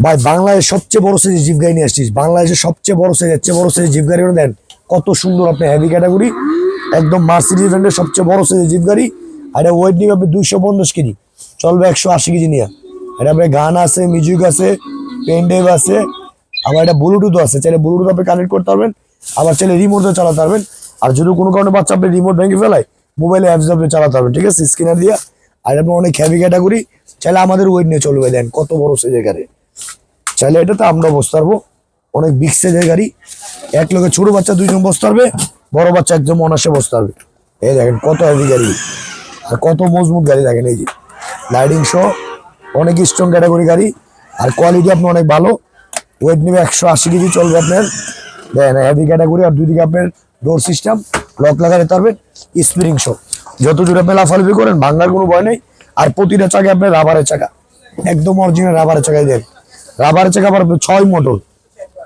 ভাই বাংলাদেশের সবচেয়ে বড় সাইজের জিপ গাড়ি নিয়ে আসছিস, বাংলাদেশের সবচেয়ে বড় সাইজের চেয়ে বড় সাইজের জিপ গাড়িগুলো দেন কত সুন্দর। আপনি হেভি ক্যাটাগরি একদম মার্সিডিজ ব্র্যান্ডের সবচেয়ে বড় সাইজের জিপ গাড়ি। আর এটা ওয়েট নিবে আপনি 250 কেজি, চলবে 180 কেজি নিয়ে। এটা আপনার গান আছে, মিউজিক আছে, পেন ড্রাইভ আছে, আবার এটা ব্লুটুথ আছে, চাইলে ব্লুটুথ আপনি কানেক্ট করতে পারবেন, আবার চাইলে রিমোটও চালাতে পারবেন। আর যদি কোনো কারণে বাচ্চা আপনি রিমোট ভেঙে ফেলায় মোবাইলে অ্যাপস আপনি চালাতে পারবেন, ঠিক আছে, স্ক্যানার দিয়ে। আর আপনি অনেক হেভি ক্যাটাগরি, চাইলে আমাদের ওয়েট নিয়ে চলবে। দেন কত বড় সাইজের গাড়ি, চাইলে এটা তো আমরা বসতে পারবো। অনেক বিগ সাইজের গাড়ি, এক লোকে ছোট বাচ্চা 2 জন বসতে পারবে, বড় বাচ্চা একদম অনাসে বসতে পারবে। এই দেখেন কত হেভি গাড়ি আর কত মজবুত গাড়ি। দেখেন এই যে লাইটিং শো, অনেক স্ট্রং ক্যাটাগরি গাড়ি, আর কোয়ালিটি আপনার অনেক ভালো। ওয়েট নেবে 180 কেজি, চলবে আপনার। দেখেন হেভি ক্যাটাগরি, আর দুদিকে আপনার ডোর সিস্টেম, লক লাগাতে পারবেন, স্প্রিং শো। যত দূর আপনি লাফালাফি করেন ভাঙার কোনো ভয় নেই। আর প্রতিটা চাকা আপনার রাবারের চাকা, একদম অরিজিনাল রাবারের চাকাই দেন। রাবারের চাকা আবার 6 মোটর।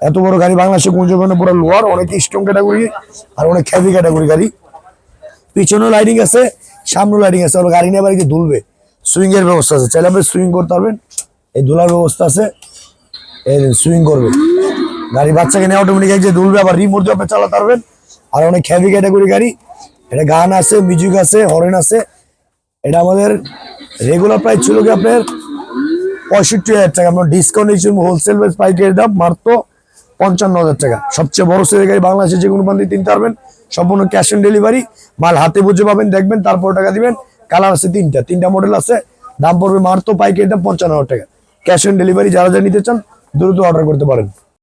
এত বড় গাড়ি বাংলাদেশে কোন জন্য পুরো লোয়ার, অনেক স্ট্রং ক্যাটাগরি আর অনেক হেভি ক্যাটাগরি গাড়ি। পিছনেও লাইটিং আছে, সামনেও লাইটিং আছে। আর গাড়ি নিয়ে বাড়িতে দুলবে, সুইং এর ব্যবস্থা আছে, চাইলে আপনি সুইং করতে পারবেন। এই দোলার ব্যবস্থা আছে, এই সুইং করবে গাড়ি, বাচ্চাকে নিয়ে অটোমেটিক এক যে দুলবে, আবার রিমোট দিয়ে আপনি চালাতে পারবেন। আর অনেক হেভি ক্যাটাগরি গাড়ি। এটা গান আছে, মিউজিক আছে, হরেন আছে। এটা আমাদের রেগুলার প্রাইস ছিল কি আপনার 65,000 টাকা, আমরা ডিসকাউন্ট হিসেবে হোলসেল প্রাইস পাইকারি দাম মাত্র 55,000 টাকা। সবচেয়ে বড় সাইজের গাড়ি বাংলাদেশে যে কোনো প্রান্তে কিনতে পারবেন, সম্পূর্ণ ক্যাশ অন ডেলিভারি। মাল হাতে বুঝে পাবেন, দেখবেন, তারপর টাকা দিবেন। কালার আছে তিনটা মডেল আছে, দাম পড়বে মাত্র পাইকারি দাম 55,000 টাকা। ক্যাশ অন ডেলিভারি, যারা নিতে চান দ্রুত অর্ডার করতে পারেন।